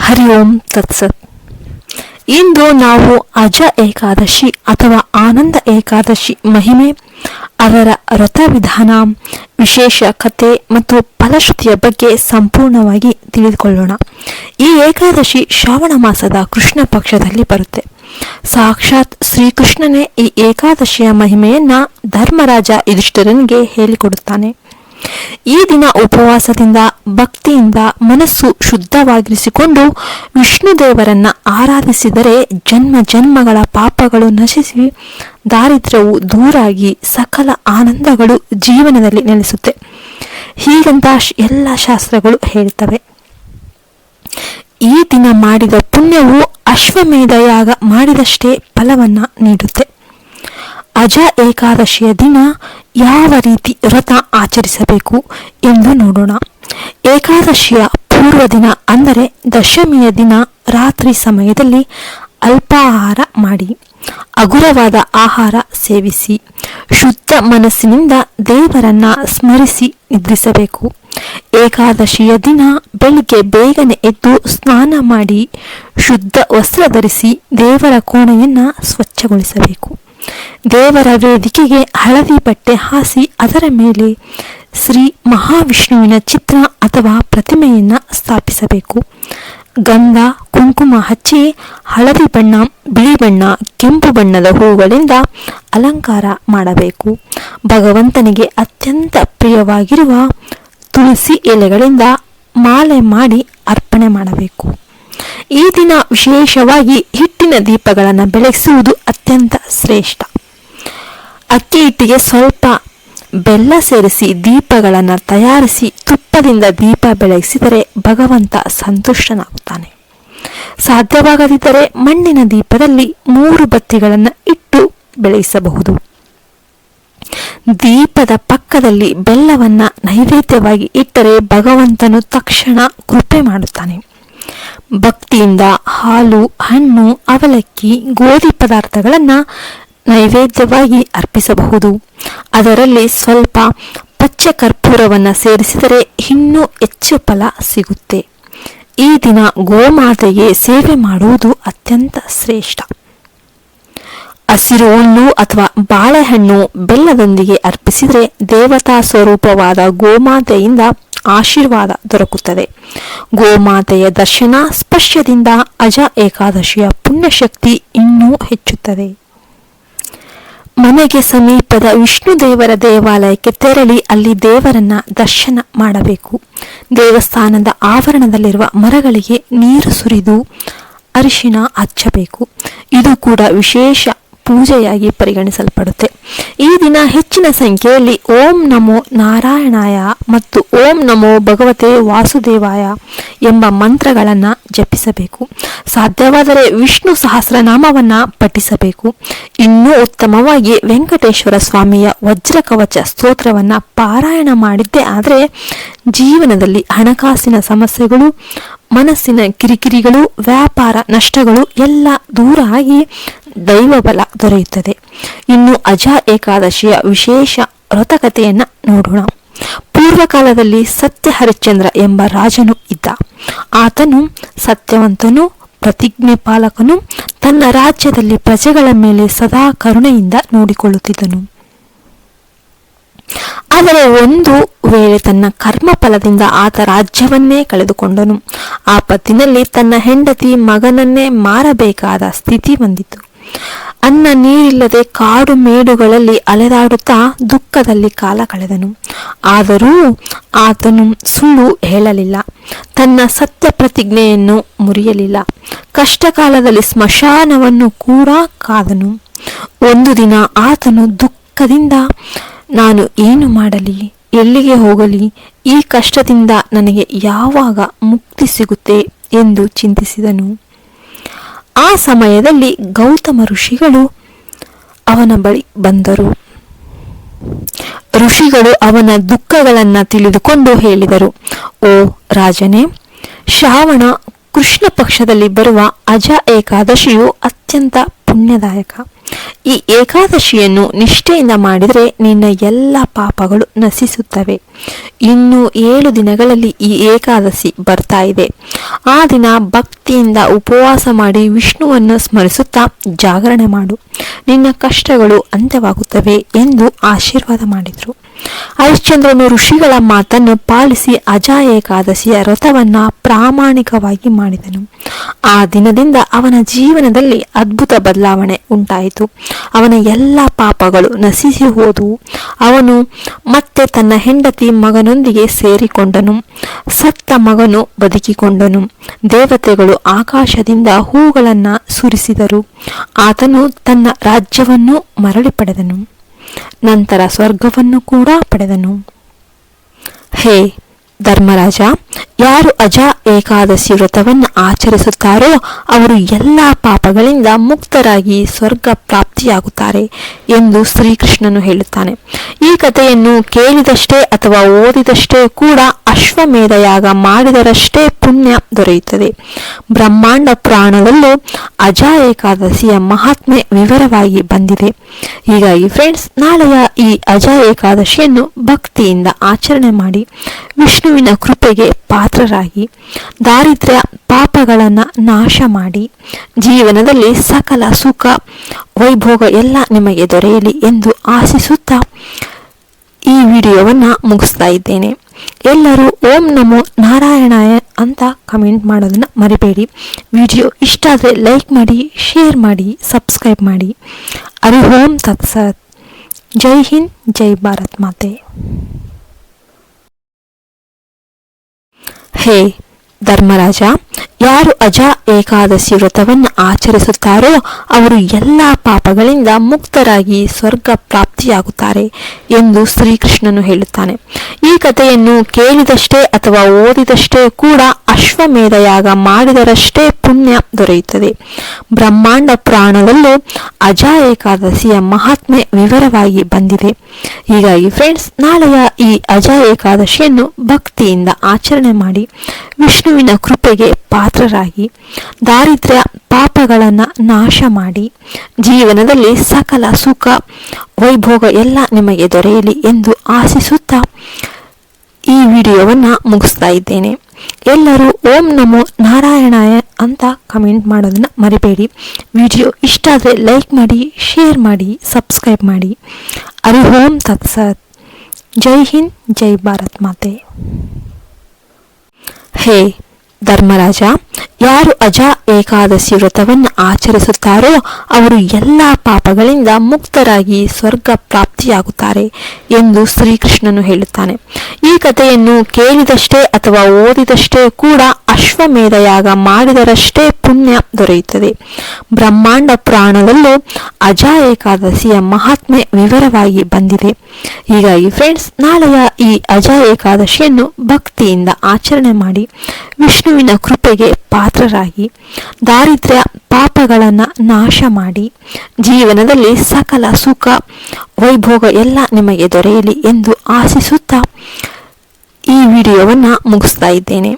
ಹರಿ ಓಂ ತತ್ಸತ್. ಇಂದು ನಾವು ಅಜ ಏಕಾದಶಿ ಅಥವಾ ಆನಂದ ಏಕಾದಶಿ ಮಹಿಮೆ, ಅದರ ವ್ರತ ವಿಧಾನ, ವಿಶೇಷ ಕಥೆ ಮತ್ತು ಫಲಶ್ರುತಿಯ ಬಗ್ಗೆ ಸಂಪೂರ್ಣವಾಗಿ ತಿಳಿದುಕೊಳ್ಳೋಣ. ಈ ಏಕಾದಶಿ ಶ್ರಾವಣ ಮಾಸದ ಕೃಷ್ಣ ಪಕ್ಷದಲ್ಲಿ ಬರುತ್ತೆ. ಸಾಕ್ಷಾತ್ ಶ್ರೀಕೃಷ್ಣನೇ ಈ ಏಕಾದಶಿಯ ಮಹಿಮೆಯನ್ನ ಧರ್ಮರಾಜ ಯುಧಿಷ್ಠಿರನಿಗೆ ಹೇಳಿಕೊಡುತ್ತಾನೆ. ಈ ದಿನ ಉಪವಾಸದಿಂದ ಭಕ್ತಿಯಿಂದ ಮನಸ್ಸು ಶುದ್ಧವಾಗಿರಿಸಿಕೊಂಡು ವಿಷ್ಣು ದೇವರನ್ನ ಆರಾಧಿಸಿದರೆ ಜನ್ಮ ಜನ್ಮಗಳ ಪಾಪಗಳು ನಶಿಸಿ ದಾರಿದ್ರ್ಯವು ದೂರಾಗಿ ಸಕಲ ಆನಂದಗಳು ಜೀವನದಲ್ಲಿ ನೆಲೆಸುತ್ತೆ. ಹೀಗಂತ ಎಲ್ಲ ಶಾಸ್ತ್ರಗಳು ಹೇಳ್ತವೆ. ಈ ದಿನ ಮಾಡಿದ ಪುಣ್ಯವು ಅಶ್ವಮೇಧ ಯಾಗ ಮಾಡಿದಷ್ಟೇ ಫಲವನ್ನ ನೀಡುತ್ತೆ. ಅಜ ಏಕಾದಶಿಯ ದಿನ ಯಾವ ರೀತಿ ವ್ರತ ಆಚರಿಸಬೇಕು ಎಂದು ನೋಡೋಣ. ಏಕಾದಶಿಯ ಪೂರ್ವ ದಿನ ಅಂದರೆ ದಶಮಿಯ ದಿನ ರಾತ್ರಿ ಸಮಯದಲ್ಲಿ ಅಲ್ಪಾಹಾರ ಮಾಡಿ ಹಗುರವಾದ ಆಹಾರ ಸೇವಿಸಿ ಶುದ್ಧ ಮನಸ್ಸಿನಿಂದ ದೇವರನ್ನ ಸ್ಮರಿಸಿ ನಿದ್ರಿಸಬೇಕು. ಏಕಾದಶಿಯ ದಿನ ಬೆಳಿಗ್ಗೆ ಬೇಗನೆ ಎದ್ದು ಸ್ನಾನ ಮಾಡಿ ಶುದ್ಧ ವಸ್ತ್ರ ಧರಿಸಿ ದೇವರ ಕೋಣೆಯನ್ನ ಸ್ವಚ್ಛಗೊಳಿಸಬೇಕು. ದೇವರ ವೇದಿಕೆಗೆ ಹಳದಿ ಬಟ್ಟೆ ಹಾಸಿ ಅದರ ಮೇಲೆ ಶ್ರೀ ಮಹಾವಿಷ್ಣುವಿನ ಚಿತ್ರ ಅಥವಾ ಪ್ರತಿಮೆಯನ್ನ ಸ್ಥಾಪಿಸಬೇಕು. ಗಂಧ ಕುಂಕುಮ ಹಚ್ಚಿ ಹಳದಿ ಬಣ್ಣ, ಬಿಳಿ ಬಣ್ಣ, ಕೆಂಪು ಬಣ್ಣದ ಹೂಗಳಿಂದ ಅಲಂಕಾರ ಮಾಡಬೇಕು. ಭಗವಂತನಿಗೆ ಅತ್ಯಂತ ಪ್ರಿಯವಾಗಿರುವ ತುಳಸಿ ಎಲೆಗಳಿಂದ ಮಾಲೆ ಮಾಡಿ ಅರ್ಪಣೆ ಮಾಡಬೇಕು. ಈ ದಿನ ವಿಶೇಷವಾಗಿ ಹಿಟ್ಟಿನ ದೀಪಗಳನ್ನು ಬೆಳಗಿಸುವುದು ಅತ್ಯಂತ ಶ್ರೇಷ್ಠ. ಅಕ್ಕಿ ಹಿಟ್ಟಿಗೆ ಸ್ವಲ್ಪ ಬೆಲ್ಲ ಸೇರಿಸಿ ದೀಪಗಳನ್ನು ತಯಾರಿಸಿ ತುಪ್ಪದಿಂದ ದೀಪ ಬೆಳಗಿಸಿದರೆ ಭಗವಂತ ಸಂತುಷ್ಟನಾಗುತ್ತಾನೆ. ಸಾಧ್ಯವಾಗದಿದ್ದರೆ ಮಣ್ಣಿನ ದೀಪದಲ್ಲಿ 3 ಬತ್ತಿಗಳನ್ನು ಇಟ್ಟು ಬೆಳಗಿಸಬಹುದು. ದೀಪದ ಪಕ್ಕದಲ್ಲಿ ಬೆಲ್ಲವನ್ನ ನೈವೇದ್ಯವಾಗಿ ಇಟ್ಟರೆ ಭಗವಂತನು ತಕ್ಷಣ ಕೃಪೆ ಮಾಡುತ್ತಾನೆ. ಭಕ್ತಿಯಿಂದ ಹಾಲು, ಹಣ್ಣು, ಅವಲಕ್ಕಿ, ಗೋಧಿ ಪದಾರ್ಥಗಳನ್ನು ನೈವೇದ್ಯವಾಗಿ ಅರ್ಪಿಸಬಹುದು. ಅದರಲ್ಲಿ ಸ್ವಲ್ಪ ಪಚ್ಚ ಕರ್ಪೂರವನ್ನು ಸೇರಿಸಿದರೆ ಇನ್ನೂ ಹೆಚ್ಚು ಫಲ ಸಿಗುತ್ತೆ. ಈ ದಿನ ಗೋಮಾತೆಗೆ ಸೇವೆ ಮಾಡುವುದು ಅತ್ಯಂತ ಶ್ರೇಷ್ಠ. ಹಸಿರು ಹುಲ್ಲು ಅಥವಾ ಬಾಳೆಹಣ್ಣು ಬೆಲ್ಲದೊಂದಿಗೆ ಅರ್ಪಿಸಿದರೆ ದೇವತಾ ಸ್ವರೂಪವಾದ ಗೋಮಾತೆಯಿಂದ ಆಶೀರ್ವಾದ ದೊರಕುತ್ತದೆ. ಗೋಮಾತೆಯ ದರ್ಶನ ಸ್ಪರ್ಶದಿಂದ ಅಜ ಏಕಾದಶಿಯ ಪುಣ್ಯಶಕ್ತಿ ಇನ್ನೂ ಹೆಚ್ಚುತ್ತದೆ. ಮನೆಗೆ ಸಮೀಪದ ವಿಷ್ಣು ದೇವರ ದೇವಾಲಯಕ್ಕೆ ತೆರಳಿ ಅಲ್ಲಿ ದೇವರನ್ನ ದರ್ಶನ ಮಾಡಬೇಕು. ದೇವಸ್ಥಾನದ ಆವರಣದಲ್ಲಿರುವ ಮರಗಳಿಗೆ ನೀರು ಸುರಿದು ಅರಿಶಿಣ ಹಚ್ಚಬೇಕು. ಇದು ಕೂಡ ವಿಶೇಷ ಪೂಜೆಯಾಗಿ ಪರಿಗಣಿಸಲ್ಪಡುತ್ತೆ. ಈ ದಿನ ಹೆಚ್ಚಿನ ಸಂಖ್ಯೆಯಲ್ಲಿ ಓಂ ನಮೋ ನಾರಾಯಣಾಯ ಮತ್ತು ಓಂ ನಮೋ ಭಗವತೆ ವಾಸುದೇವಾಯ ಎಂಬ ಮಂತ್ರಗಳನ್ನು ಜಪಿಸಬೇಕು. ಸಾಧ್ಯವಾದರೆ ವಿಷ್ಣು ಸಹಸ್ರನಾಮವನ್ನ ಪಠಿಸಬೇಕು. ಇನ್ನೂ ಉತ್ತಮವಾಗಿ ವೆಂಕಟೇಶ್ವರ ಸ್ವಾಮಿಯ ವಜ್ರ ಕವಚ ಸ್ತೋತ್ರವನ್ನ ಪಾರಾಯಣ ಮಾಡಿದ್ದೇ ಆದರೆ ಜೀವನದಲ್ಲಿ ಹಣಕಾಸಿನ ಸಮಸ್ಯೆಗಳು, ಮನಸ್ಸಿನ ಕಿರಿಕಿರಿಗಳು, ವ್ಯಾಪಾರ ನಷ್ಟಗಳು ಎಲ್ಲ ದೂರ ಆಗಿ ದೈವ ಬಲ ದೊರೆಯುತ್ತದೆ. ಇನ್ನು ಅಜ ಏಕಾದಶಿಯ ವಿಶೇಷ ವ್ರತಕಥೆಯನ್ನ ನೋಡೋಣ. ಪೂರ್ವಕಾಲದಲ್ಲಿ ಸತ್ಯ ಹರಿಶ್ಚಂದ್ರ ಎಂಬ ರಾಜನು ಇದ್ದ. ಆತನು ಸತ್ಯವಂತನು, ಪ್ರತಿಜ್ಞೆ ಪಾಲಕನು, ತನ್ನ ರಾಜ್ಯದಲ್ಲಿ ಪ್ರಜೆಗಳ ಮೇಲೆ ಸದಾ ಕರುಣೆಯಿಂದ ನೋಡಿಕೊಳ್ಳುತ್ತಿದ್ದನು. ಆದರೆ ಒಂದು ವೇಳೆ ತನ್ನ ಕರ್ಮ ಫಲದಿಂದ ಆತ ರಾಜ್ಯವನ್ನೇ ಕಳೆದುಕೊಂಡನು. ಆಪತ್ತಿನಲ್ಲಿ ತನ್ನ ಹೆಂಡತಿ ಮಗನನ್ನೇ ಮಾರಬೇಕಾದ ಸ್ಥಿತಿ ಬಂದಿತು. ಅನ್ನ ನೀರಿಲ್ಲದೆ ಕಾಡು ಮೇಡುಗಳಲ್ಲಿ ಅಲೆದಾಡುತ್ತಾ ದುಃಖದಲ್ಲಿ ಕಾಲ ಕಳೆದನು. ಆದರೂ ಆತನು ಸುಳ್ಳು ಹೇಳಲಿಲ್ಲ, ತನ್ನ ಸತ್ಯ ಪ್ರತಿಜ್ಞೆಯನ್ನು ಮುರಿಯಲಿಲ್ಲ. ಕಷ್ಟಕಾಲದಲ್ಲಿ ಸ್ಮಶಾನವನ್ನು ಕೂಡ ಕಾದನು. ಒಂದು ದಿನ ಆತನು ದುಃಖದಿಂದ ನಾನು ಏನು ಮಾಡಲಿ, ಎಲ್ಲಿಗೆ ಹೋಗಲಿ, ಈ ಕಷ್ಟದಿಂದ ನನಗೆ ಯಾವಾಗ ಮುಕ್ತಿ ಸಿಗುತ್ತೆ ಎಂದು ಚಿಂತಿಸಿದನು. ಆ ಸಮಯದಲ್ಲಿ ಗೌತಮ ಋಷಿಗಳು ಅವನ ಬಳಿ ಬಂದರು. ಋಷಿಗಳು ಅವನ ದುಃಖಗಳನ್ನು ತಿಳಿದುಕೊಂಡು ಹೇಳಿದರು, ಓ ರಾಜನೇ, ಶ್ರಾವಣ ಕೃಷ್ಣ ಪಕ್ಷದಲ್ಲಿ ಬರುವ ಅಜ ಏಕಾದಶಿಯು ಅತ್ಯಂತ ಪುಣ್ಯದಾಯಕ. ಈ ಏಕಾದಶಿಯನ್ನು ನಿಷ್ಠೆಯಿಂದ ಮಾಡಿದರೆ ನಿನ್ನ ಎಲ್ಲ ಪಾಪಗಳು ನಶಿಸುತ್ತವೆ. ಇನ್ನು 7 ದಿನಗಳಲ್ಲಿ ಈ ಏಕಾದಶಿ ಬರ್ತಾ ಇದೆ. ಆ ದಿನ ಭಕ್ತಿಯಿಂದ ಉಪವಾಸ ಮಾಡಿ ವಿಷ್ಣುವನ್ನು ಸ್ಮರಿಸುತ್ತಾ ಜಾಗರಣೆ ಮಾಡು. ನಿನ್ನ ಕಷ್ಟಗಳು ಅಂತ್ಯವಾಗುತ್ತವೆ ಎಂದು ಆಶೀರ್ವಾದ ಮಾಡಿದರು. ಹರಿಶ್ಚಂದ್ರನು ಋಷಿಗಳ ಮಾತನ್ನು ಪಾಲಿಸಿ ಅಜ ಏಕಾದಶಿಯ ವ್ರತವನ್ನ ಪ್ರಾಮಾಣಿಕವಾಗಿ ಮಾಡಿದನು. ಆ ದಿನದಿಂದ ಅವನ ಜೀವನದಲ್ಲಿ ಅದ್ಭುತ ಬದಲಾವಣೆ ಉಂಟಾಯಿತು. ಅವನ ಎಲ್ಲ ಪಾಪಗಳು ನಶಿಸಿ ಹೋದವು. ಅವನು ಮತ್ತೆ ತನ್ನ ಹೆಂಡತಿ ಮಗನೊಂದಿಗೆ ಸೇರಿಕೊಂಡನು. ಸತ್ತ ಮಗನು ಬದುಕಿಕೊಂಡನು. ದೇವತೆಗಳು ಆಕಾಶದಿಂದ ಹೂಗಳನ್ನು ಸುರಿಸಿದರು. ಆತನು ತನ್ನ ರಾಜ್ಯವನ್ನು ಮರಳಿ ಪಡೆದನು. ನಂತರ ಸ್ವರ್ಗವನ್ನು ಕೂಡ ಪಡೆದನು. ಹೇ ಧರ್ಮರಾಜ, ಯಾರು ಅಜ ಏಕಾದಶಿ ವ್ರತವನ್ನು ಆಚರಿಸುತ್ತಾರೋ ಅವರು ಎಲ್ಲ ಪಾಪಗಳಿಂದ ಮುಕ್ತರಾಗಿ ಸ್ವರ್ಗ ಪ್ರಾಪ್ತಿಯಾಗುತ್ತಾರೆ ಎಂದು ಶ್ರೀಕೃಷ್ಣನು ಹೇಳುತ್ತಾನೆ. ಈ ಕಥೆಯನ್ನು ಕೇಳಿದಷ್ಟೇ ಅಥವಾ ಓದಿದಷ್ಟೇ ಕೂಡ ಅಶ್ವಮೇಧ ಯಾಗ ಮಾಡಿದರಷ್ಟೇ ಪುಣ್ಯ ದೊರೆಯುತ್ತದೆ. ಬ್ರಹ್ಮಾಂಡ ಪುರಾಣದಲ್ಲೂ ಅಜ ಏಕಾದಶಿಯ ಮಹಾತ್ಮೆ ವಿವರವಾಗಿ ಬಂದಿದೆ. ಹೀಗಾಗಿ ಫ್ರೆಂಡ್ಸ್, ನಾಳೆಯ ಈ ಅಜ ಏಕಾದಶಿಯನ್ನು ಭಕ್ತಿಯಿಂದ ಆಚರಣೆ ಮಾಡಿ ವಿಷ್ಣುವಿನ ಕೃಪೆಗೆ ಪಾತ್ರರಾಗಿ ದಾರಿದ್ರ್ಯ ಪಾಪಗಳನ್ನು ನಾಶ ಮಾಡಿ ಜೀವನದಲ್ಲಿ ಸಕಲ ಸುಖ ವೈಭೋಗ ಎಲ್ಲ ನಿಮಗೆ ದೊರೆಯಲಿ ಎಂದು ಆಶಿಸುತ್ತಾ ಈ ವಿಡಿಯೋವನ್ನು ಮುಗಿಸ್ತಾ ಇದ್ದೇನೆ. ಎಲ್ಲರೂ ಓಂ ನಮೋ ನಾರಾಯಣಾಯ ಅಂತ ಕಮೆಂಟ್ ಮಾಡೋದನ್ನ ಮರಿಬೇಡಿ. ವಿಡಿಯೋ ಇಷ್ಟ ಆದರೆ ಲೈಕ್ ಮಾಡಿ, ಶೇರ್ ಮಾಡಿ, ಸಬ್ಸ್ಕ್ರೈಬ್ ಮಾಡಿ. ಹರಿ ಓಂ ತತ್ಸತ್. ಜೈ ಹಿಂದ್, ಜೈ ಭಾರತ್ ಮಾತೆ. ಹೇ ಧರ್ಮರಾಜ, ಯಾರು ಅಜ ಏಕಾದಶಿ ವ್ರತವನ್ನು ಆಚರಿಸುತ್ತಾರೋ ಅವರು ಎಲ್ಲ ಪಾಪಗಳಿಂದ ಮುಕ್ತರಾಗಿ ಸ್ವರ್ಗ ಪ್ರಾಪ್ತಿಯಾಗುತ್ತಾರೆ ಎಂದು ಶ್ರೀಕೃಷ್ಣನು ಹೇಳುತ್ತಾನೆ. ಈ ಕಥೆಯನ್ನು ಕೇಳಿದಷ್ಟೇ ಅಥವಾ ಓದಿದಷ್ಟೇ ಕೂಡ ಅಶ್ವಮೇಧ ಯಾಗ ಮಾಡಿದರಷ್ಟೇ ಪುಣ್ಯ ದೊರೆಯುತ್ತದೆ. ಬ್ರಹ್ಮಾಂಡ ಪುರಾಣದಲ್ಲೂ ಅಜ ಏಕಾದಶಿಯ ಮಹಾತ್ಮೆ ವಿವರವಾಗಿ ಬಂದಿದೆ. ಹೀಗಾಗಿ ಫ್ರೆಂಡ್ಸ್, ನಾಳೆಯ ಈ ಅಜ ಏಕಾದಶಿಯನ್ನು ಭಕ್ತಿಯಿಂದ ಆಚರಣೆ ಮಾಡಿ ವಿಷ್ಣುವಿನ ಕೃಪೆಗೆ ಪಾತ್ರರಾಗಿ ದಾರಿದ್ರ್ಯ ಪಾಪಗಳನ್ನು ನಾಶ ಮಾಡಿ ಜೀವನದಲ್ಲಿ ಸಕಲ ಸುಖ ವೈಭೋಗ ಎಲ್ಲ ನಿಮಗೆ ದೊರೆಯಲಿ ಎಂದು ಆಶಿಸುತ್ತಾ ಈ ವಿಡಿಯೋವನ್ನು ಮುಗಿಸ್ತಾ ಇದ್ದೇನೆ. ಎಲ್ಲರೂ ಓಂ ನಮೋ ನಾರಾಯಣಾಯ ಅಂತ ಕಮೆಂಟ್ ಮಾಡೋದನ್ನ ಮರಿಬೇಡಿ. ವಿಡಿಯೋ ಇಷ್ಟ ಆದರೆ ಲೈಕ್ ಮಾಡಿ, ಶೇರ್ ಮಾಡಿ, ಸಬ್ಸ್ಕ್ರೈಬ್ ಮಾಡಿ. ಹರಿ ಓಂ ತತ್ಸತ್. ಜೈ ಹಿಂದ್, ಜೈ ಭಾರತ್ ಮಾತೆ. ಹೇ ಧರ್ಮರಾಜ, ಯಾರು ಅಜ ಏಕಾದಶಿ ವ್ರತವನ್ನು ಆಚರಿಸುತ್ತಾರೋ ಅವರು ಎಲ್ಲ ಪಾಪಗಳಿಂದ ಮುಕ್ತರಾಗಿ ಸ್ವರ್ಗ ಪ್ರಾಪ್ತಿಯಾಗುತ್ತಾರೆ ಎಂದು ಶ್ರೀಕೃಷ್ಣನು ಹೇಳುತ್ತಾನೆ. ಈ ಕಥೆಯನ್ನು ಕೇಳಿದಷ್ಟೇ ಅಥವಾ ಓದಿದಷ್ಟೇ ಕೂಡ ಅಶ್ವಮೇಧ ಯಾಗ ಮಾಡಿದರಷ್ಟೇ ಪುಣ್ಯ ದೊರೆಯುತ್ತದೆ. ಬ್ರಹ್ಮಾಂಡ ಪುರಾಣದಲ್ಲೂ ಅಜ ಏಕಾದಶಿಯ ಮಹಾತ್ಮೆ ವಿವರವಾಗಿ ಬಂದಿದೆ. ಹೀಗಾಗಿ ಫ್ರೆಂಡ್ಸ್, ನಾಳೆಯ ಈ ಅಜ ಏಕಾದಶಿಯನ್ನು ಭಕ್ತಿಯಿಂದ ಆಚರಣೆ ಮಾಡಿ ವಿಷ್ಣುವಿನ ಕೃಪೆಗೆ ಪಾತ್ರರಾಗಿ ದಾರಿದ್ರ್ಯ ಪಾಪಗಳನ್ನು ನಾಶ ಮಾಡಿ ಜೀವನದಲ್ಲಿ ಸಕಲ ಸುಖ ವೈಭೋಗ ಎಲ್ಲ ನಿಮಗೆ ದೊರೆಯಲಿ ಎಂದು ಆಶಿಸುತ್ತಾ ಈ ವಿಡಿಯೋವನ್ನು ಮುಗಿಸ್ತಾ ಇದ್ದೇನೆ.